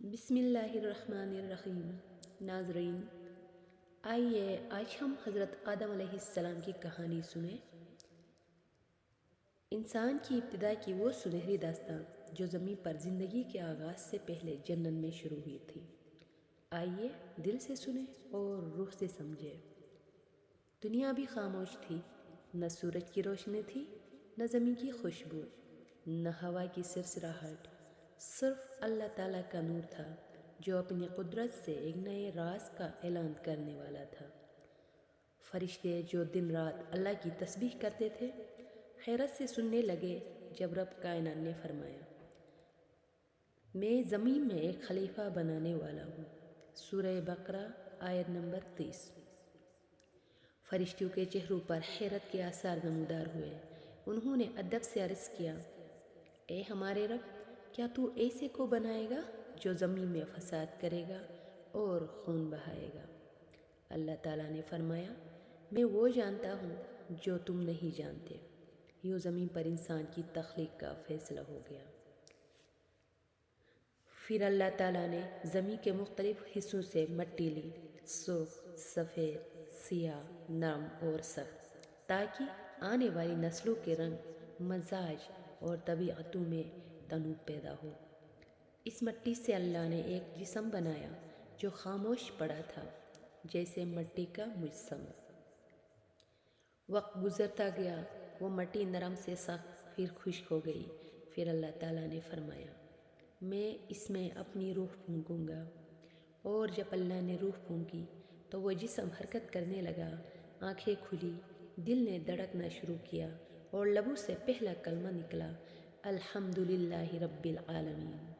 بسم اللہ الرحمن الرحیم۔ ناظرین، آئیے آج ہم حضرت آدم علیہ السلام کی کہانی سنیں۔ انسان کی ابتدا کی وہ سنہری داستان جو زمین پر زندگی کے آغاز سے پہلے جنت میں شروع ہوئی تھی۔ آئیے دل سے سنیں اور روح سے سمجھیں۔ دنیا بھی خاموش تھی، نہ سورج کی روشنی تھی، نہ زمین کی خوشبو، نہ ہوا کی سرسراہٹ، صرف اللہ تعالیٰ کا نور تھا جو اپنی قدرت سے ایک نئے راز کا اعلان کرنے والا تھا۔ فرشتے جو دن رات اللہ کی تسبیح کرتے تھے، حیرت سے سننے لگے جب رب کائنات نے فرمایا، میں زمین میں ایک خلیفہ بنانے والا ہوں۔ سورہ بقرہ آیت نمبر 30۔ فرشتوں کے چہروں پر حیرت کے آثار نمودار ہوئے۔ انہوں نے ادب سے عرض کیا، اے ہمارے رب، کیا تو ایسے کو بنائے گا جو زمین میں فساد کرے گا اور خون بہائے گا؟ اللہ تعالیٰ نے فرمایا، میں وہ جانتا ہوں جو تم نہیں جانتے۔ یوں زمین پر انسان کی تخلیق کا فیصلہ ہو گیا۔ پھر اللہ تعالیٰ نے زمین کے مختلف حصوں سے مٹی لی، سرخ، سفید، سیاہ، نرم اور سخت، تاکہ آنے والی نسلوں کے رنگ، مزاج اور طبیعتوں میں تنوع پیدا ہو۔ اس مٹی سے اللہ نے ایک جسم بنایا جو خاموش پڑا تھا، جیسے مٹی کا مجسمہ۔ وقت گزرتا گیا، وہ مٹی نرم سے سخت، پھر خشک ہو گئی۔ پھر اللہ تعالیٰ نے فرمایا، میں اس میں اپنی روح پھونکوں گا۔ اور جب اللہ نے روح پھونکی تو وہ جسم حرکت کرنے لگا، آنکھیں کھلی، دل نے دھڑکنا شروع کیا اور لبوں سے پہلا کلمہ نکلا، الحمدللہ رب العالمین۔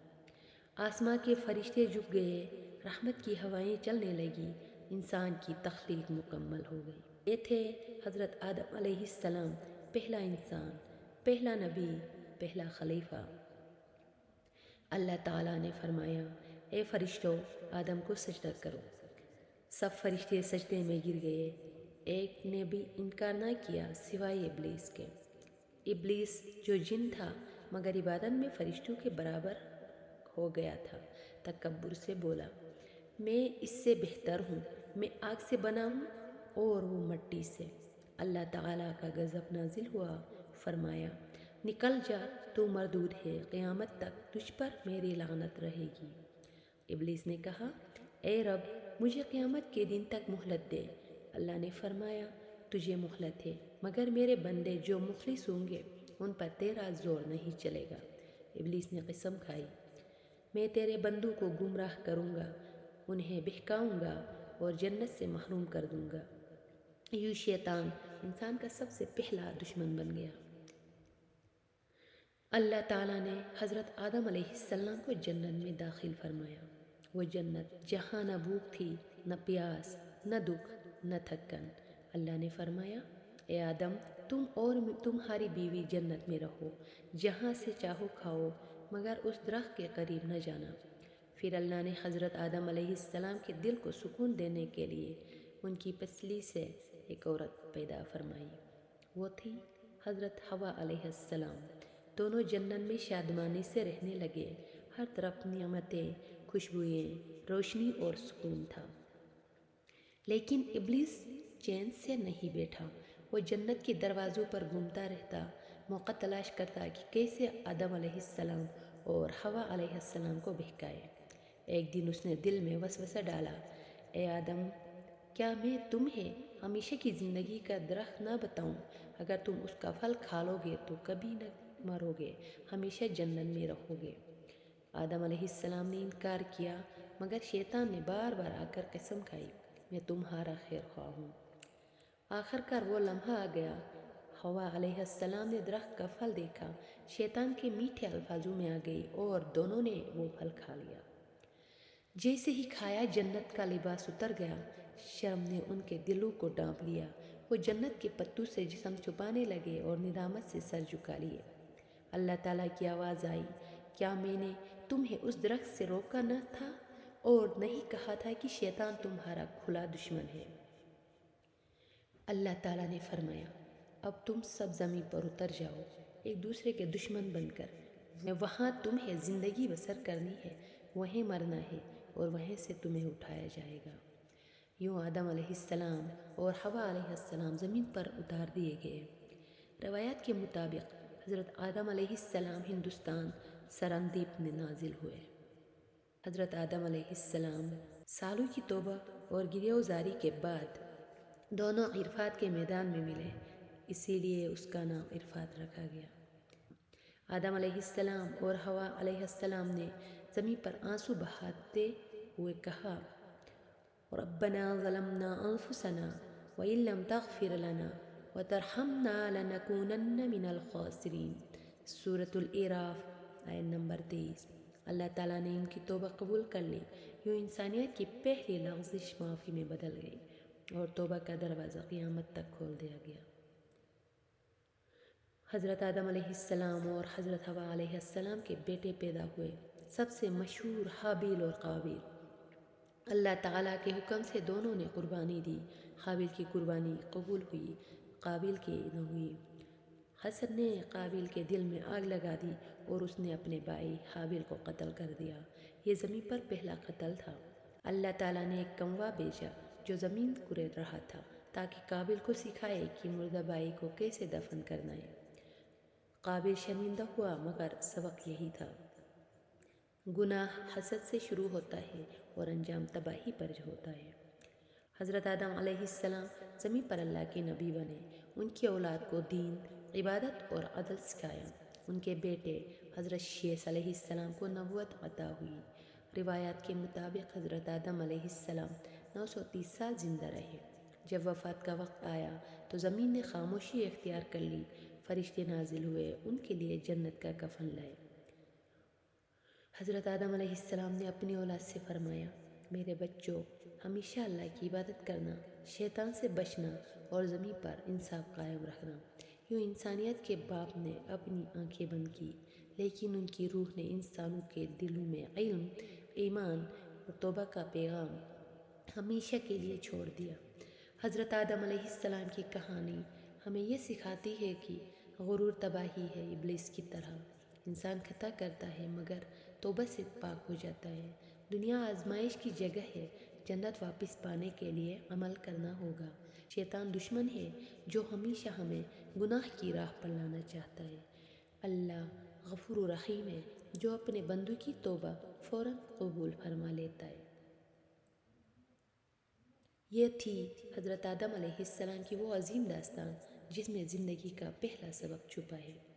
آسمان کے فرشتے جھک گئے، رحمت کی ہوائیں چلنے لگیں، انسان کی تخلیق مکمل ہو گئی۔ یہ تھے حضرت آدم علیہ السلام، پہلا انسان، پہلا نبی، پہلا خلیفہ۔ اللہ تعالیٰ نے فرمایا، اے فرشتوں، آدم کو سجدہ کرو۔ سب فرشتے سجدے میں گر گئے، ایک نے بھی انکار نہ کیا سوائے ابلیس کے۔ ابلیس جو جن تھا مگر عبادت میں فرشتوں کے برابر ہو گیا تھا، تکبر سے بولا، میں اس سے بہتر ہوں، میں آگ سے بنا ہوں اور وہ مٹی سے۔ اللہ تعالیٰ کا غضب نازل ہوا، فرمایا، نکل جا، تو مردود ہے، قیامت تک تجھ پر میری لعنت رہے گی۔ ابلیس نے کہا، اے رب، مجھے قیامت کے دن تک مہلت دے۔ اللہ نے فرمایا، تجھے مہلت ہے، مگر میرے بندے جو مخلص ہوں گے ان پر تیرا زور نہیں چلے گا۔ ابلیس نے قسم کھائی، میں تیرے بندوں کو گمراہ کروں گا، انہیں بہکاؤں گا اور جنت سے محروم کر دوں گا۔ یوں شیطان انسان کا سب سے پہلا دشمن بن گیا۔ اللہ تعالیٰ نے حضرت آدم علیہ السلام کو جنت میں داخل فرمایا۔ وہ جنت جہاں نہ بھوک تھی، نہ پیاس، نہ دکھ، نہ تھکن۔ اللہ نے فرمایا، اے آدم، تم اور تمہاری بیوی جنت میں رہو، جہاں سے چاہو کھاؤ، مگر اس درخت کے قریب نہ جانا۔ پھر اللہ نے حضرت آدم علیہ السلام کے دل کو سکون دینے کے لیے ان کی پسلی سے ایک عورت پیدا فرمائی۔ وہ تھی حضرت حوا علیہ السلام۔ دونوں جنت میں شادمانی سے رہنے لگے، ہر طرف نعمتیں، خوشبوئیں، روشنی اور سکون تھا۔ لیکن ابلیس چین سے نہیں بیٹھا، وہ جنت کے دروازوں پر گھومتا رہتا، موقع تلاش کرتا کہ کیسے آدم علیہ السلام اور حوا علیہ السلام کو بہکائے۔ ایک دن اس نے دل میں وسوسہ ڈالا، اے آدم، کیا میں تمہیں ہمیشہ کی زندگی کا درخت نہ بتاؤں؟ اگر تم اس کا پھل کھا لو گے تو کبھی نہ مرو گے، ہمیشہ جنت میں رہو گے۔ آدم علیہ السلام نے انکار کیا، مگر شیطان نے بار بار آ کر قسم کھائی، میں تمہارا خیر خواہ ہوں۔ آخر کار وہ لمحہ آ گیا، حوا علیہ السلام نے درخت کا پھل دیکھا، شیطان کے میٹھے الفاظوں میں آ گئی اور دونوں نے وہ پھل کھا لیا۔ جیسے ہی کھایا، جنت کا لباس اتر گیا، شرم نے ان کے دلوں کو ڈانپ لیا۔ وہ جنت کے پتوں سے جسم چھپانے لگے اور ندامت سے سر جھکا لیے۔ اللہ تعالیٰ کی آواز آئی، کیا میں نے تمہیں اس درخت سے روکا نہ تھا اور نہیں کہا تھا کہ شیطان تمہارا کھلا دشمن ہے؟ اللہ تعالیٰ نے فرمایا، اب تم سب زمین پر اتر جاؤ، ایک دوسرے کے دشمن بن کر، وہاں تمہیں زندگی بسر کرنی ہے، وہیں مرنا ہے اور وہیں سے تمہیں اٹھایا جائے گا۔ یوں آدم علیہ السلام اور حوا علیہ السلام زمین پر اتار دیے گئے۔ روایات کے مطابق حضرت آدم علیہ السلام ہندوستان سرندیپ میں نازل ہوئے۔ حضرت آدم علیہ السلام سالوں کی توبہ اور گریہوزاری کے بعد دونوں عرفات کے میدان میں ملے، اسی لیے اس کا نام عرفات رکھا گیا۔ آدم علیہ السلام اور حوا علیہ السلام نے زمین پر آنسو بہاتے ہوئے کہا، ربنا ظلمنا انفسنا وإن لم تغفر لنا وترحمنا لنکونن من الخاسرین۔ سورۃ الاعراف آیت نمبر 23۔ اللہ تعالیٰ نے ان کی توبہ قبول کر لی۔ یوں انسانیت کی پہلی لغزش معافی میں بدل گئی اور توبہ کا دروازہ قیامت تک کھول دیا گیا۔ حضرت آدم علیہ السلام اور حضرت حوا علیہ السلام کے بیٹے پیدا ہوئے، سب سے مشہور حابیل اور قابیل۔ اللہ تعالیٰ کے حکم سے دونوں نے قربانی دی۔ حابیل کی قربانی قبول ہوئی، قابیل کی نہ ہوئی۔ حسد نے قابیل کے دل میں آگ لگا دی اور اس نے اپنے بھائی حابیل کو قتل کر دیا۔ یہ زمین پر پہلا قتل تھا۔ اللہ تعالیٰ نے ایک کنوا بھیجا جو زمین کریڑ رہا تھا تاکہ قابیل کو سکھائے کہ مردہ بھائی کو کیسے دفن کرنا ہے۔ قابیل شرمندہ ہوا مگر سبق یہی تھا۔ گناہ حسد سے شروع ہوتا ہے اور انجام تباہی پر ہوتا ہے۔ حضرت آدم علیہ السلام زمین پر اللہ کے نبی بنے۔ ان کی اولاد کو دین، عبادت اور عدل سکھایا۔ ان کے بیٹے حضرت شیس علیہ السلام کو نبوت عطا ہوئی۔ روایات کے مطابق حضرت آدم علیہ السلام 930 سال زندہ رہے۔ جب وفات کا وقت آیا تو زمین نے خاموشی اختیار کر لی۔ فرشتے نازل ہوئے، ان کے لیے جنت کا کفن لائے۔ حضرت آدم علیہ السلام نے اپنی اولاد سے فرمایا، میرے بچوں، ہمیشہ اللہ کی عبادت کرنا، شیطان سے بچنا اور زمین پر انصاف قائم رکھنا۔ یوں انسانیت کے باپ نے اپنی آنکھیں بند کی، لیکن ان کی روح نے انسانوں کے دلوں میں علم، ایمان اور توبہ کا پیغام ہمیشہ کے لیے چھوڑ دیا۔ حضرت آدم علیہ السلام کی کہانی ہمیں یہ سکھاتی ہے کہ غرور تباہی ہے۔ ابلیس کی طرح انسان خطا کرتا ہے مگر توبہ سے پاک ہو جاتا ہے۔ دنیا آزمائش کی جگہ ہے، جنت واپس پانے کے لیے عمل کرنا ہوگا۔ شیطان دشمن ہے جو ہمیشہ ہمیں گناہ کی راہ پر لانا چاہتا ہے۔ اللہ غفور رحیم ہے جو اپنے بندوں کی توبہ فوراً قبول فرما لیتا ہے۔ یہ تھی حضرت آدم علیہ السلام کی وہ عظیم داستان جس میں زندگی کا پہلا سبق چھپا ہے۔